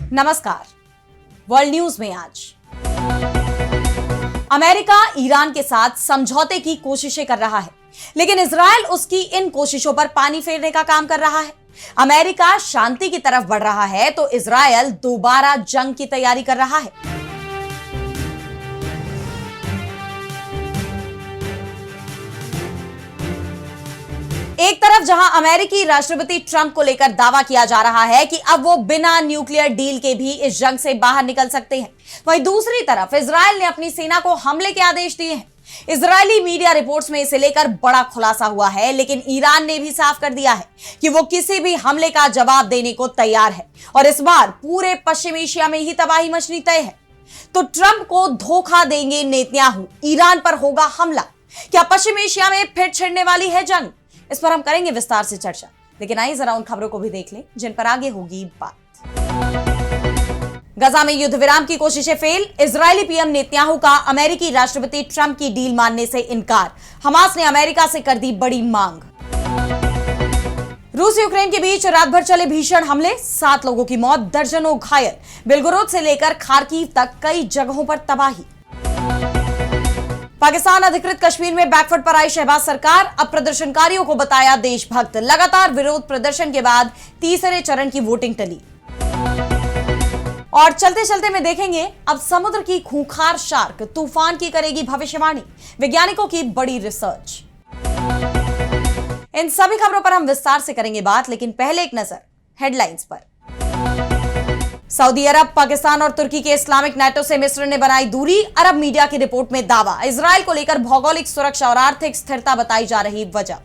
नमस्कार। World news में आज अमेरिका ईरान के साथ समझौते की कोशिशें कर रहा है, लेकिन इजरायल उसकी इन कोशिशों पर पानी फेरने का काम कर रहा है। अमेरिका शांति की तरफ बढ़ रहा है तो इजरायल दोबारा जंग की तैयारी कर रहा है। एक तरफ जहां अमेरिकी राष्ट्रपति ट्रंप को लेकर दावा किया जा रहा है कि अब वो बिना न्यूक्लियर डील के भी इस जंग से बाहर निकल सकते हैं, वहीं दूसरी तरफ इजरायल ने अपनी सेना को हमले के आदेश दिए हैं। इजरायली मीडिया रिपोर्ट्स में इसे लेकर बड़ा खुलासा हुआ है, लेकिन ईरान ने भी साफ कर दिया है कि वो किसी भी हमले का जवाब देने को तैयार है और इस बार पूरे पश्चिम एशिया में ही तबाही मचनी तय है। तो ट्रंप को धोखा देंगे नेतन्याहू, ईरान पर होगा हमला, क्या पश्चिम एशिया में फिर छिड़ने वाली है जंग? इस पर हम करेंगे विस्तार से चर्चा, लेकिन आइए जरा उन खबरों को भी देख लें जिन पर आगे होगी बात। गजा में युद्ध विराम की कोशिशें फेल, इजरायली पीएम नेतन्याहू का अमेरिकी राष्ट्रपति ट्रंप की डील मानने से इनकार, हमास ने अमेरिका से कर दी बड़ी मांग। रूस यूक्रेन के बीच रात भर चले भीषण हमले, 7 लोगों की मौत, दर्जनों घायल, बेलगोरोद से लेकर खार्किव तक कई जगहों पर तबाही। पाकिस्तान अधिकृत कश्मीर में बैकफुट पर आई शहबाज सरकार, अब प्रदर्शनकारियों को बताया देशभक्त, लगातार विरोध प्रदर्शन के बाद तीसरे चरण की वोटिंग टली। और चलते चलते में देखेंगे अब समुद्र की खूंखार शार्क तूफान की करेगी भविष्यवाणी, वैज्ञानिकों की बड़ी रिसर्च। इन सभी खबरों पर हम विस्तार से करेंगे बात, लेकिन पहले एक नजर हेडलाइंस पर। सऊदी अरब, पाकिस्तान और तुर्की के इस्लामिक नेटो से मिस्र ने बनाई दूरी, अरब मीडिया की रिपोर्ट में दावा, इजरायल को लेकर भौगोलिक सुरक्षा और आर्थिक स्थिरता बताई जा रही वजह।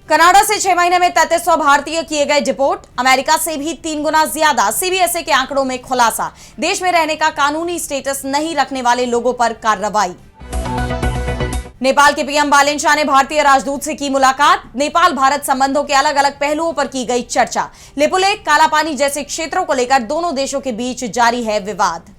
कनाडा से 6 महीने में 3300 भारतीय किए गए डिपोर्ट, अमेरिका से भी 3 गुना ज्यादा, सीबीएसई के आंकड़ों में खुलासा, देश में रहने का कानूनी स्टेटस नहीं रखने वाले लोगों पर कार्रवाई। नेपाल के पीएम बालेन शाह ने भारतीय राजदूत से की मुलाकात, नेपाल भारत संबंधों के अलग अलग पहलुओं पर की गई चर्चा, लिपुलेख, कालापानी जैसे क्षेत्रों को लेकर दोनों देशों के बीच जारी है विवाद।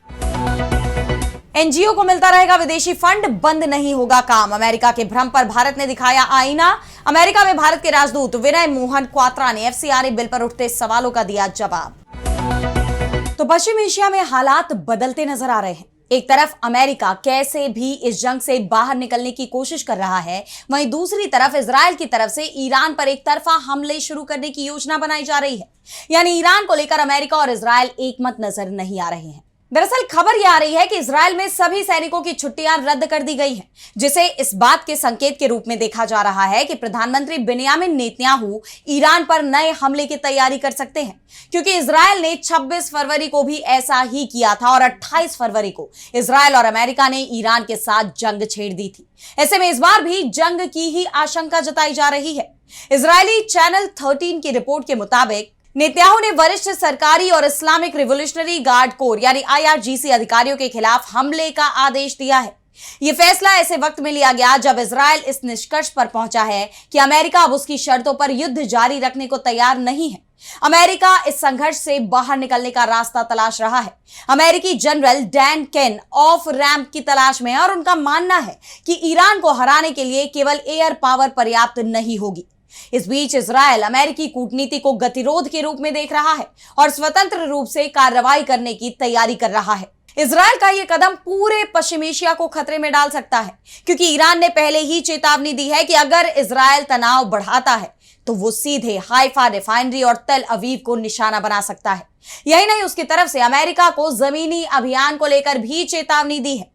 एनजीओ को मिलता रहेगा विदेशी फंड, बंद नहीं होगा काम, अमेरिका के भ्रम पर भारत ने दिखाया आईना, अमेरिका में भारत के राजदूत विनय मोहन क्वात्रा ने एफसीआरए बिल पर उठते सवालों का दिया जवाब। तो पश्चिम एशिया में हालात बदलते नजर आ रहे हैं। एक तरफ अमेरिका कैसे भी इस जंग से बाहर निकलने की कोशिश कर रहा है, वहीं दूसरी तरफ इजरायल की तरफ से ईरान पर एक तरफा हमले शुरू करने की योजना बनाई जा रही है। यानी ईरान को लेकर अमेरिका और इजरायल एकमत नजर नहीं आ रहे हैं। दरअसल खबर यह आ रही है कि इजरायल में सभी सैनिकों की छुट्टियां रद्द कर दी गई हैं, जिसे इस बात के संकेत के रूप में देखा जा रहा है कि प्रधानमंत्री बिन्यामिन नेतन्याहू ईरान पर नए हमले की तैयारी कर सकते हैं, क्योंकि इजरायल ने 26 फरवरी को भी ऐसा ही किया था और 28 फरवरी को इजरायल और अमेरिका ने ईरान के साथ जंग छेड़ दी थी। ऐसे में इस बार भी जंग की ही आशंका जताई जा रही है। इजरायली चैनल 13 की रिपोर्ट के मुताबिक नेतन्याहू ने वरिष्ठ सरकारी और इस्लामिक रिवोल्यूशनरी गार्ड कोर यानी आईआरजीसी अधिकारियों के खिलाफ हमले का आदेश दिया है। यह फैसला ऐसे वक्त में लिया गया जब इजरायल इस निष्कर्ष पर पहुंचा है कि अमेरिका अब उसकी शर्तों पर युद्ध जारी रखने को तैयार नहीं है। अमेरिका इस संघर्ष से बाहर निकलने का रास्ता तलाश रहा है। अमेरिकी general Dan Caine off ramp की तलाश में है और उनका मानना है कि ईरान को हराने के लिए केवल एयर पावर पर्याप्त नहीं होगी। इस बीच इजरायल अमेरिकी कूटनीति को गतिरोध के रूप में देख रहा है और स्वतंत्र रूप से कार्रवाई करने की तैयारी कर रहा है। इजरायल का यह कदम पूरे पश्चिम एशिया को खतरे में डाल सकता है, क्योंकि ईरान ने पहले ही चेतावनी दी है कि अगर इजरायल तनाव बढ़ाता है तो वो सीधे हाइफा रिफाइनरी और तेल अवीव को निशाना बना सकता है। यही नहीं, उसकी तरफ से अमेरिका को जमीनी अभियान को लेकर भी चेतावनी दी है।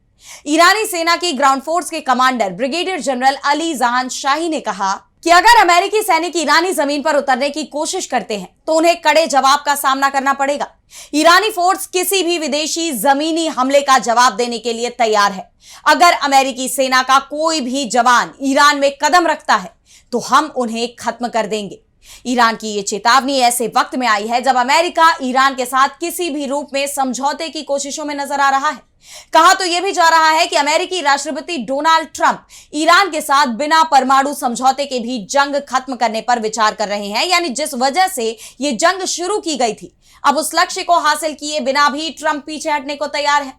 ईरानी सेना की ग्राउंड फोर्स के कमांडर ब्रिगेडियर जनरल अली जहान शाही ने कहा कि अगर अमेरिकी सैनिक ईरानी जमीन पर उतरने की कोशिश करते हैं तो उन्हें कड़े जवाब का सामना करना पड़ेगा। ईरानी फोर्स किसी भी विदेशी जमीनी हमले का जवाब देने के लिए तैयार है। अगर अमेरिकी सेना का कोई भी जवान ईरान में कदम रखता है तो हम उन्हें खत्म कर देंगे। ईरान की ये चेतावनी ऐसे वक्त में आई है जब अमेरिका ईरान के साथ किसी भी रूप में समझौते की कोशिशों में नजर आ रहा है। कहा तो यह भी जा रहा है कि अमेरिकी राष्ट्रपति डोनाल्ड ट्रंप ईरान के साथ बिना परमाणु समझौते के भी जंग खत्म करने पर विचार कर रहे हैं। यानी जिस वजह से यह जंग शुरू की गई थी, अब उस लक्ष्य को हासिल किए बिना भी ट्रंप पीछे हटने को तैयार है।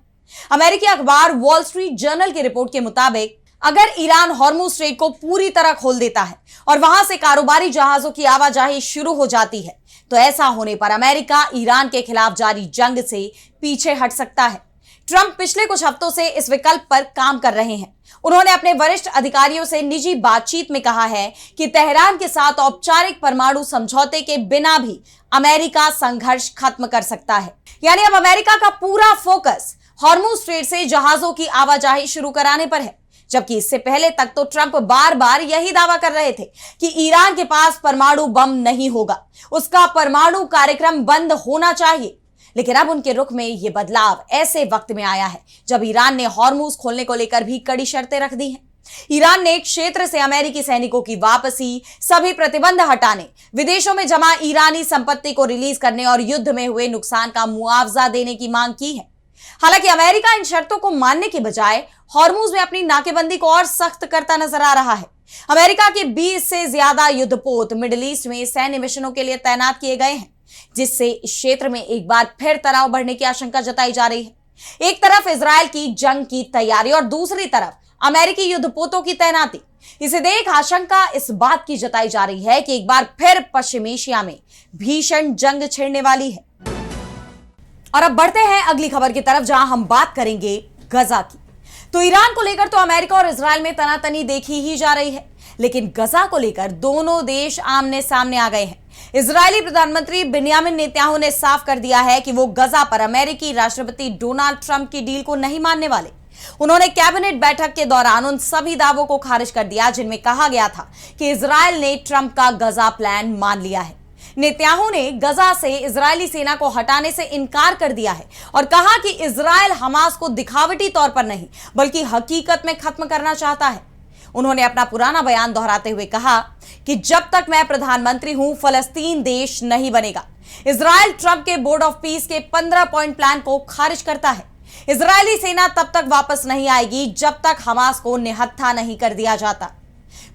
अमेरिकी अखबार वॉल स्ट्रीट जर्नल की रिपोर्ट के मुताबिक अगर ईरान हॉर्मुज स्ट्रेट को पूरी तरह खोल देता है और वहां से कारोबारी जहाजों की आवाजाही शुरू हो जाती है, तो ऐसा होने पर अमेरिका ईरान के खिलाफ जारी जंग से पीछे हट सकता है। ट्रंप पिछले कुछ हफ्तों से इस विकल्प पर काम कर रहे हैं। उन्होंने अपने वरिष्ठ अधिकारियों से निजी बातचीत में कहा है कि तेहरान के साथ औपचारिक परमाणु समझौते के बिना भी अमेरिका संघर्ष खत्म कर सकता है। यानी अब अमेरिका का पूरा फोकस हॉर्मुज स्ट्रेट से जहाजों की आवाजाही शुरू कराने पर है, जबकि इससे पहले तक तो ट्रंप बार बार यही दावा कर रहे थे कि ईरान के पास परमाणु बम नहीं होगा, उसका परमाणु कार्यक्रम बंद होना चाहिए। लेकिन अब उनके रुख में यह बदलाव ऐसे वक्त में आया है जब ईरान ने हॉर्मुज खोलने को लेकर भी कड़ी शर्तें रख दी हैं। ईरान ने क्षेत्र से अमेरिकी सैनिकों की वापसी, सभी प्रतिबंध हटाने, विदेशों में जमा ईरानी संपत्ति को रिलीज करने और युद्ध में हुए नुकसान का मुआवजा देने की मांग की है। हालांकि अमेरिका इन शर्तों को मानने के बजाय हॉर्मुज में अपनी नाकेबंदी को और सख्त करता नजर आ रहा है। अमेरिका के 20 से ज्यादा युद्धपोत मिडिल ईस्ट में सैन्य मिशनों के लिए तैनात किए गए हैं, जिससे इस क्षेत्र में एक बार फिर तनाव बढ़ने की आशंका जताई जा रही है। एक तरफ इजरायल की जंग की तैयारी और दूसरी तरफ अमेरिकी युद्धपोतों की तैनाती। इसे देख आशंका इस बात की जताई जा रही है कि एक बार फिर पश्चिम एशिया में भीषण जंग छिड़ने वाली है। और अब बढ़ते हैं अगली खबर की तरफ, जहां हम बात करेंगे गजा की। तो ईरान को लेकर तो अमेरिका और इजरायल में तनातनी देखी ही जा रही है, लेकिन गजा को लेकर दोनों देश आमने सामने आ गए हैं। इजरायली प्रधानमंत्री बेंयामिन नेतन्याहू ने साफ कर दिया है कि वो गजा पर अमेरिकी राष्ट्रपति डोनाल्ड ट्रंप की डील को नहीं मानने वाले। उन्होंने कैबिनेट बैठक के दौरान उन सभी दावों को खारिज कर दिया जिनमें कहा गया था कि इजरायल ने ट्रंप का गजा प्लान मान लिया है। नेतन्याहू ने गजा से इजरायली सेना को हटाने से इनकार कर दिया है और कहा कि इजरायल हमास को दिखावटी तौर पर नहीं बल्कि हकीकत में खत्म करना चाहता है। उन्होंने अपना पुराना बयान दोहराते हुए कहा कि जब तक मैं प्रधानमंत्री हूं, फलस्तीन देश नहीं बनेगा। इजरायल ट्रंप के बोर्ड ऑफ पीस के 15 पॉइंट प्लान को खारिज करता है। इजरायली सेना तब तक वापस नहीं आएगी जब तक हमास को निहत्था नहीं कर दिया जाता।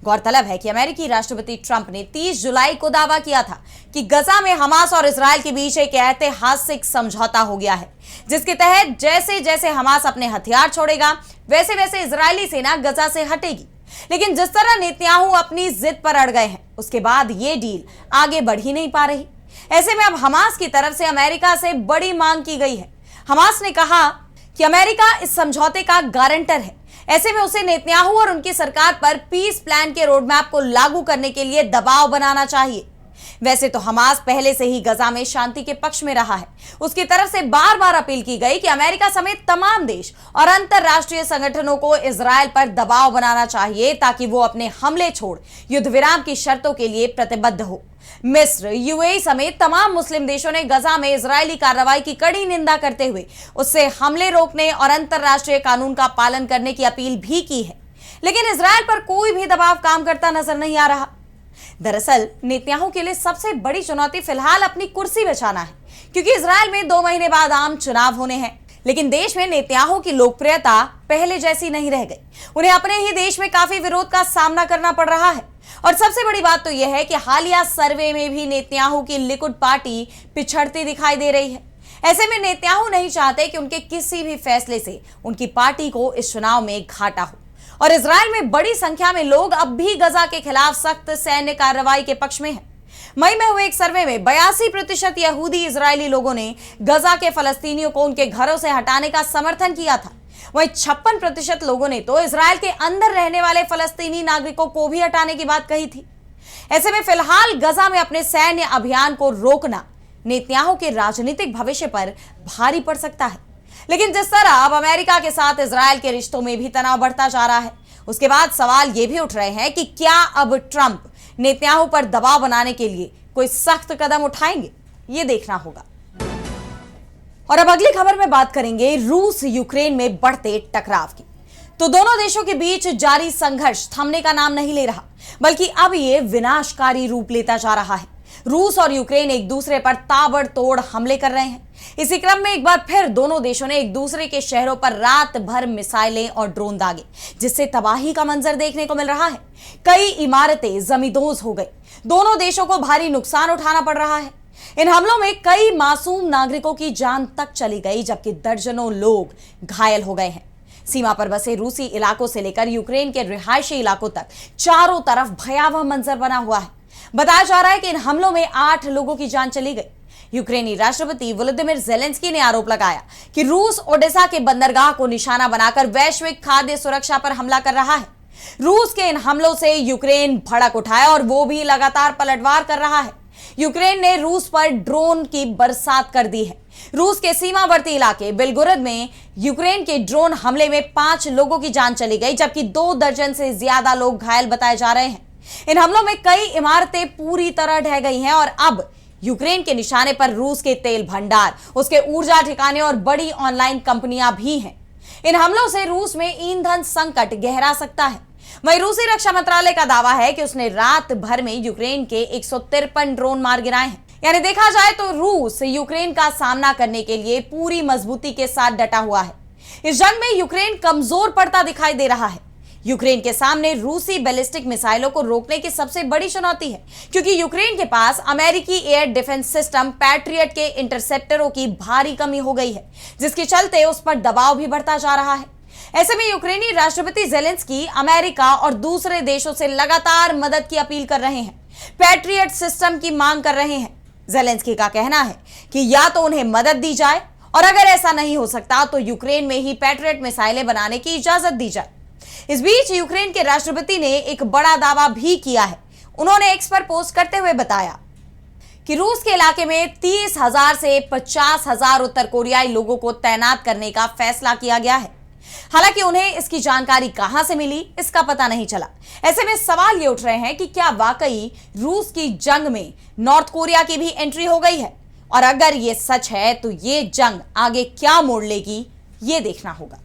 गौरतलब है कि अमेरिकी राष्ट्रपति ट्रंप ने 30 जुलाई को दावा किया था कि गजा में हमास और इजरायल के बीच एक ऐतिहासिक समझौता हो गया है, जिसके तहत जैसे जैसे हमास अपने हथियार छोड़ेगा वैसे वैसे इजरायली सेना गजा से हटेगी। लेकिन जिस तरह नेतन्याहू अपनी जिद पर अड़ गए हैं, उसके बाद ये डील आगे बढ़ ही नहीं पा रही। ऐसे में अब हमास की तरफ से अमेरिका से बड़ी मांग की गई है। हमास ने कहा कि अमेरिका इस समझौते का गारंटर है। ऐसे में उसे नेतन्याहू और उनकी सरकार पर पीस प्लान के रोडमैप को लागू करने के लिए दबाव बनाना चाहिए। वैसे तो हमास पहले से ही गजा में शांति के पक्ष में रहा है। उसकी तरफ से बार बार अपील की गई कि अमेरिका समेत तमाम देश और अंतरराष्ट्रीय संगठनों को इजरायल पर दबाव बनाना चाहिए ताकि वो अपने हमले छोड़ युद्ध विराम की शर्तों के लिए प्रतिबद्ध हो। मिस्र, यूएई समेत तमाम मुस्लिम देशों ने गजा में इजरायली कार्रवाई की कड़ी निंदा करते हुए उससे हमले रोकने और अंतरराष्ट्रीय कानून का पालन करने की अपील भी की है। लेकिन इजरायल पर कोई भी दबाव काम करता नजर नहीं आ रहा। दरअसल नेतन्याहू के लिए सबसे बड़ी चुनौती फिलहाल अपनी कुर्सी बचाना है, क्योंकि इजरायल में 2 महीने बाद आम चुनाव होने हैं। लेकिन देश में नेतन्याहू की लोकप्रियता पहले जैसी नहीं रह गई। उन्हें अपने ही देश में काफी विरोध का सामना करना पड़ रहा है। और सबसे बड़ी बात तो यह है कि हालिया सर्वे में भी नेतन्याहू की लिकुड पार्टी पिछड़ती दिखाई दे रही है। ऐसे में नेतन्याहू नहीं चाहते कि उनके किसी भी फैसले से उनकी पार्टी को इस चुनाव में घाटा हो। और इजरायल में बड़ी संख्या में लोग अब भी गजा के खिलाफ सख्त सैन्य कार्रवाई के पक्ष में हैं। मई में हुए एक सर्वे में 82% यहूदी इजरायली लोगों ने गजा के फलस्तीनियों को उनके घरों से हटाने का समर्थन किया था। वहीं 56% लोगों ने तो इजरायल के अंदर रहने वाले फलस्तीनी नागरिकों को भी हटाने की बात कही थी। ऐसे में फिलहाल गजा में अपने सैन्य अभियान को रोकना नेतन्याहू के राजनीतिक भविष्य पर भारी पड़ सकता है। लेकिन जिस तरह अब अमेरिका के साथ इजरायल के रिश्तों में भी तनाव बढ़ता जा रहा है, उसके बाद सवाल ये भी उठ रहे हैं कि क्या अब ट्रंप नेतन्याहू पर दबाव बनाने के लिए कोई सख्त कदम उठाएंगे, ये देखना होगा। और अब अगली खबर में बात करेंगे रूस यूक्रेन में बढ़ते टकराव की। तो दोनों देशों के बीच जारी संघर्ष थमने का नाम नहीं ले रहा, बल्कि अब ये विनाशकारी रूप लेता जा रहा है। रूस और यूक्रेन एक दूसरे पर ताबड़तोड़ हमले कर रहे हैं। इसी क्रम में एक बार फिर दोनों देशों ने एक दूसरे के शहरों पर रात भर मिसाइलें और ड्रोन दागे, जिससे तबाही का मंजर देखने को मिल रहा है। कई इमारतें जमींदोज हो गई। दोनों देशों को भारी नुकसान उठाना पड़ रहा है। इन हमलों में कई मासूम नागरिकों की जान तक चली गई, जबकि दर्जनों लोग घायल हो गए हैं। सीमा पर बसे रूसी इलाकों से लेकर यूक्रेन के रिहायशी इलाकों तक चारों तरफ भयावह मंजर बना हुआ है। बताया जा रहा है कि इन हमलों में 8 लोगों की जान चली गई। यूक्रेनी राष्ट्रपति वोलोदिमीर ज़ेलेंस्की ने आरोप लगाया कि रूस ओडेसा के बंदरगाह को निशाना बनाकर वैश्विक खाद्य सुरक्षा पर हमला कर रहा है। रूस के इन हमलों से यूक्रेन भड़क उठाया और वो भी लगातार पलटवार कर रहा है। यूक्रेन ने रूस पर ड्रोन की बरसात कर दी है। रूस के सीमावर्ती इलाके बेलगोरद में यूक्रेन के ड्रोन हमले में 5 लोगों की जान चली गई, जबकि 2 दर्जन से ज्यादा लोग घायल बताए जा रहे हैं। इन हमलों में कई इमारतें पूरी तरह ढह गई हैं और अब यूक्रेन के निशाने पर रूस के तेल भंडार, उसके ऊर्जा ठिकाने और बड़ी ऑनलाइन कंपनियां भी हैं। इन हमलों से रूस में ईंधन संकट गहरा सकता है। वहीं रूसी रक्षा मंत्रालय का दावा है कि उसने रात भर में यूक्रेन के 153 ड्रोन मार गिराए हैं। यानी देखा जाए तो रूस यूक्रेन का सामना करने के लिए पूरी मजबूती के साथ डटा हुआ है। इस जंग में यूक्रेन कमजोर पड़ता दिखाई दे रहा है। यूक्रेन के सामने रूसी बैलिस्टिक मिसाइलों को रोकने की सबसे बड़ी चुनौती है, क्योंकि यूक्रेन के पास अमेरिकी एयर डिफेंस सिस्टम पैट्रियट के इंटरसेप्टरों की भारी कमी हो गई है, जिसके चलते उस पर दबाव भी बढ़ता जा रहा है। ऐसे में यूक्रेनी राष्ट्रपति ज़ेलेंस्की अमेरिका और दूसरे देशों से लगातार मदद की अपील कर रहे हैं, पैट्रियट सिस्टम की मांग कर रहे हैं। ज़ेलेंस्की का कहना है कि या तो उन्हें मदद दी जाए और अगर ऐसा नहीं हो सकता तो यूक्रेन में ही पैट्रियट मिसाइलें बनाने की इजाजत दी जाए। इस बीच यूक्रेन के राष्ट्रपति ने एक बड़ा दावा भी किया है। उन्होंने एक्स पर पोस्ट करते हुए बताया कि रूस के इलाके में 30,000 से 50,000 उत्तर कोरियाई लोगों को तैनात करने का फैसला किया गया है। हालांकि उन्हें इसकी जानकारी कहां से मिली, इसका पता नहीं चला। ऐसे में सवाल ये उठ रहे हैं कि क्या वाकई रूस की जंग में नॉर्थ कोरिया की भी एंट्री हो गई है, और अगर ये सच है तो ये जंग आगे क्या मोड़ लेगी, ये देखना होगा।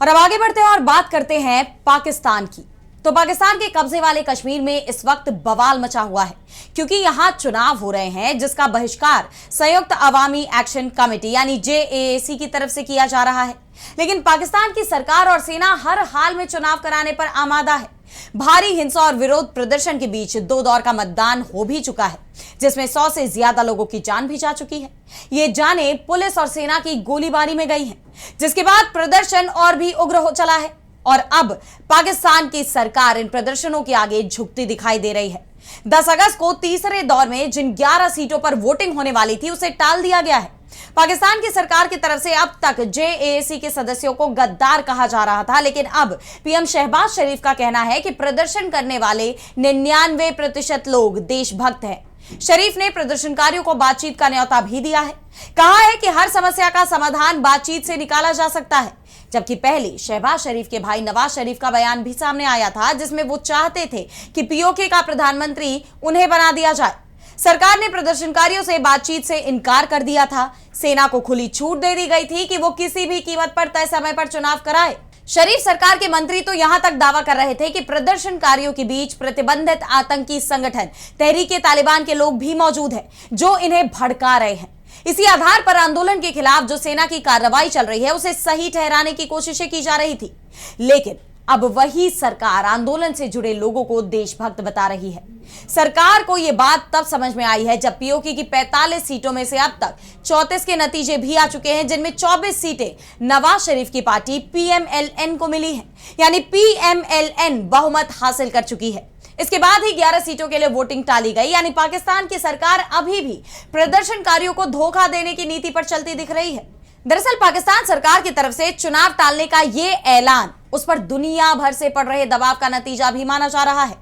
और अब आगे बढ़ते हैं और बात करते हैं पाकिस्तान की। तो पाकिस्तान के कब्जे वाले कश्मीर में इस वक्त बवाल मचा हुआ है, क्योंकि यहां चुनाव हो रहे हैं जिसका बहिष्कार संयुक्त अवामी एक्शन कमेटी यानी JAAC की तरफ से किया जा रहा है। लेकिन पाकिस्तान की सरकार और सेना हर हाल में चुनाव कराने पर आमादा है। भारी हिंसा और विरोध प्रदर्शन के बीच 2 दौर का मतदान हो भी चुका है, जिसमें 100 से ज्यादा लोगों की जान भी जा चुकी है। ये जाने पुलिस और सेना की गोलीबारी में गई हैं, जिसके बाद प्रदर्शन और भी उग्र हो चला है और अब पाकिस्तान की सरकार इन प्रदर्शनों के आगे झुकती दिखाई दे रही है। 10 अगस्त को तीसरे दौर में जिन 11 सीटों पर वोटिंग होने वाली थी उसे टाल दिया गया है। पाकिस्तान की सरकार की तरफ से अब तक JAAC के सदस्यों को गद्दार कहा जा रहा था, लेकिन अब PM शहबाज शरीफ का कहना है कि प्रदर्शन करने वाले 99% लोग देशभक्त हैं। शरीफ ने प्रदर्शनकारियों को बातचीत का न्योता भी दिया है। कहा है कि हर समस्या का समाधान बातचीत से निकाला जा सकता है। जबकि पहले शहबाज शरीफ के भाई नवाज शरीफ का बयान भी सामने आया था, जिसमें वो चाहते थे कि POK का प्रधानमंत्री उन्हें बना दिया जाए। सरकार ने प्रदर्शनकारियों से बातचीत से इनकार कर दिया था। सेना को खुली छूट दे दी गई थी कि वो किसी भी कीमत पर तय समय पर चुनाव कराए। शरीफ सरकार के मंत्री तो यहां तक दावा कर रहे थे कि प्रदर्शनकारियों के बीच प्रतिबंधित आतंकी संगठन तहरीक-ए-तालिबान के लोग भी मौजूद हैं, जो इन्हें भड़का रहे हैं। इसी आधार पर आंदोलन के खिलाफ जो सेना की कार्रवाई चल रही है उसे सही ठहराने की कोशिशें की जा रही थी। लेकिन अब वही सरकार आंदोलन से जुड़े लोगों को देशभक्त बता रही है। सरकार को यह बात तब समझ में आई है जब POK की 45 सीटों में से अब तक 34 के नतीजे भी आ चुके हैं, जिनमें 24 सीटें नवाज शरीफ की पार्टी PMLN को मिली हैं। यानी PMLN बहुमत हासिल कर चुकी है। इसके बाद ही 11 सीटों के लिए वोटिंग टाली गई। यानी पाकिस्तान की सरकार अभी भी प्रदर्शनकारियों को धोखा देने की नीति पर चलती दिख रही है। दरअसल पाकिस्तान सरकार की तरफ से चुनाव टालने का यह ऐलान उस पर दुनिया भर से पड़ रहे दबाव का नतीजा भी माना जा रहा है।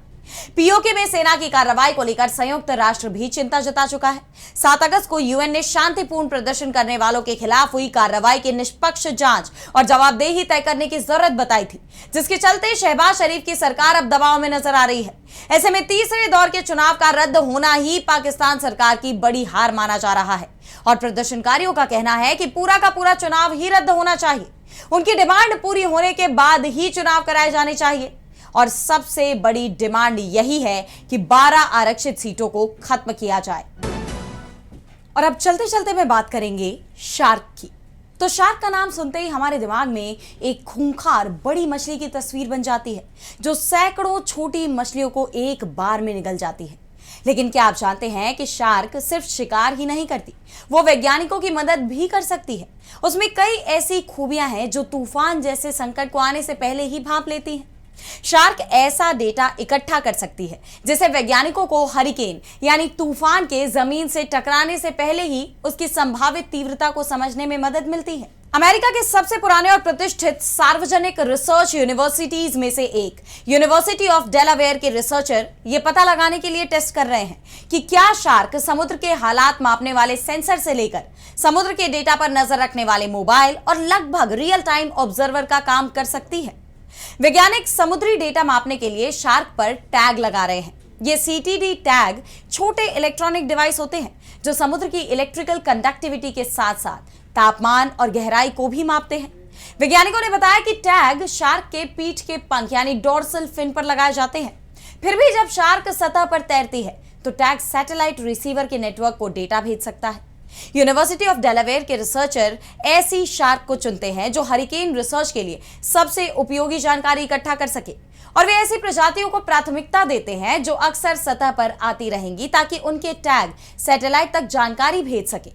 POK में सेना की कार्रवाई को लेकर संयुक्त राष्ट्र भी चिंता जता चुका है। 7 अगस्त को UN ने शांतिपूर्ण प्रदर्शन करने वालों के खिलाफ हुई कार्रवाई की निष्पक्ष जांच और जवाबदेही तय करने की जरूरत बताई थी, जिसके चलते शहबाज शरीफ की सरकार अब दबाव में नजर आ रही है। ऐसे में तीसरे दौर के चुनाव का रद्द होना ही पाकिस्तान सरकार की बड़ी हार माना जा रहा है और प्रदर्शनकारियों का कहना है कि पूरा का पूरा चुनाव ही रद्द होना चाहिए। उनकी डिमांड पूरी होने के बाद ही चुनाव कराए जाने चाहिए और सबसे बड़ी डिमांड यही है कि 12 आरक्षित सीटों को खत्म किया जाए। और अब चलते चलते में बात करेंगे शार्क की। तो शार्क का नाम सुनते ही हमारे दिमाग में एक खूंखार बड़ी मछली की तस्वीर बन जाती है, जो सैकड़ों छोटी मछलियों को एक बार में निगल जाती है। लेकिन क्या आप जानते हैं कि शार्क सिर्फ शिकार ही नहीं करती, वो वैज्ञानिकों की मदद भी कर सकती है। उसमें कई ऐसी खूबियां हैं जो तूफान जैसे संकट को आने से पहले ही भांप लेती हैं। शार्क ऐसा डेटा इकट्ठा कर सकती है जिससे वैज्ञानिकों को हरिकेन यानी तूफान के जमीन से टकराने से पहले ही उसकी संभावित तीव्रता को समझने में मदद मिलती है। अमेरिका के सबसे पुराने और प्रतिष्ठित सार्वजनिक रिसर्च यूनिवर्सिटीज में से एक यूनिवर्सिटी ऑफ डेलावेयर के रिसर्चर ये पता लगाने के लिए टेस्ट कर रहे हैं कि क्या शार्क समुद्र के हालात मापने वाले सेंसर से लेकर समुद्र के डेटा पर नजर रखने वाले मोबाइल और लगभग रियल टाइम ऑब्जर्वर का काम कर सकती है। वैज्ञानिक समुद्री डेटा मापने के लिए शार्क पर टैग लगा रहे हैं। ये सीटीडी टैग छोटे इलेक्ट्रॉनिक डिवाइस होते हैं जो समुद्र की इलेक्ट्रिकल कंडक्टिविटी के साथ साथ तापमान और गहराई को भी मापते हैं। वैज्ञानिकों ने बताया कि टैग शार्क के पीठ के पंख यानी डोर्सल फिन पर लगाए जाते हैं। फिर भी जब शार्क सतह पर तैरती है तो टैग सैटेलाइट रिसीवर के नेटवर्क को डेटा भेज सकता है। यूनिवर्सिटी ऑफ डेलावेयर के रिसर्चर ऐसी शार्क को चुनते हैं जो हरिकेन रिसर्च के लिए सबसे उपयोगी जानकारी इकट्ठा कर सके, और वे ऐसी प्रजातियों को प्राथमिकता देते हैं जो अक्सर सतह पर आती रहेंगी ताकि उनके टैग सैटेलाइट तक जानकारी भेज सके।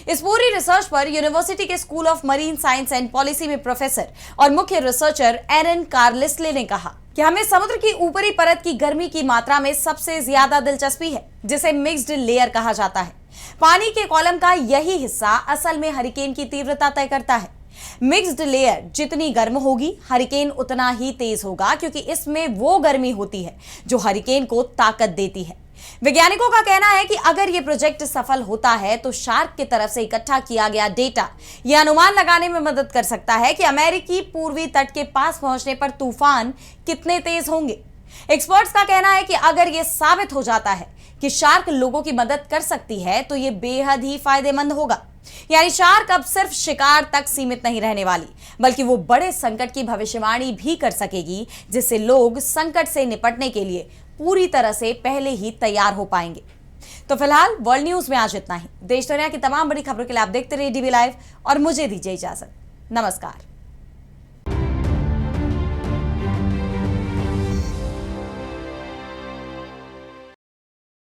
इस पूरी रिसर्च पर यूनिवर्सिटी के school of marine science and policy में प्रोफेसर और मुख्य रिसर्चर एरन कार्लिसले ने कहा कि हमें समुद्र की ऊपरी परत की गर्मी की मात्रा में सबसे ज्यादा दिलचस्पी है, जिसे मिक्स्ड लेयर कहा जाता है। पानी के कॉलम का यही हिस्सा असल में हरिकेन की तीव्रता तय करता है। मिक्स्ड लेयर जितनी गर्म होगी, हरिकेन उतना ही तेज होगा, क्योंकि इसमें वो गर्मी होती है जो हरिकेन को ताकत देती है। वैज्ञानिकों का कहना है कि अगर ये प्रोजेक्ट सफल होता है तो शार्क की तरफ से इकट्ठा किया गया डेटा यह अनुमान लगाने में मदद कर सकता है कि अमेरिकी पूर्वी तट के पास पहुंचने पर तूफान कितने तेज होंगे। एक्सपर्ट्स का कहना है कि अगर यह साबित हो जाता है कि शार्क लोगों की मदद कर सकती है तो यह बेहद ही फायदेमंद होगा। यानी शार्क अब सिर्फ शिकार तक सीमित नहीं रहने वाली, बल्कि वो बड़े संकट की भविष्यवाणी भी कर सकेगी, जिससे लोग संकट से निपटने के लिए पूरी तरह से पहले ही तैयार हो पाएंगे। तो फिलहाल वर्ल्ड न्यूज में आज इतना ही। देश दुनिया की तमाम बड़ी खबरों के लिए आप देखते रहिए डीबी लाइव और मुझे दीजिए इजाजत। नमस्कार।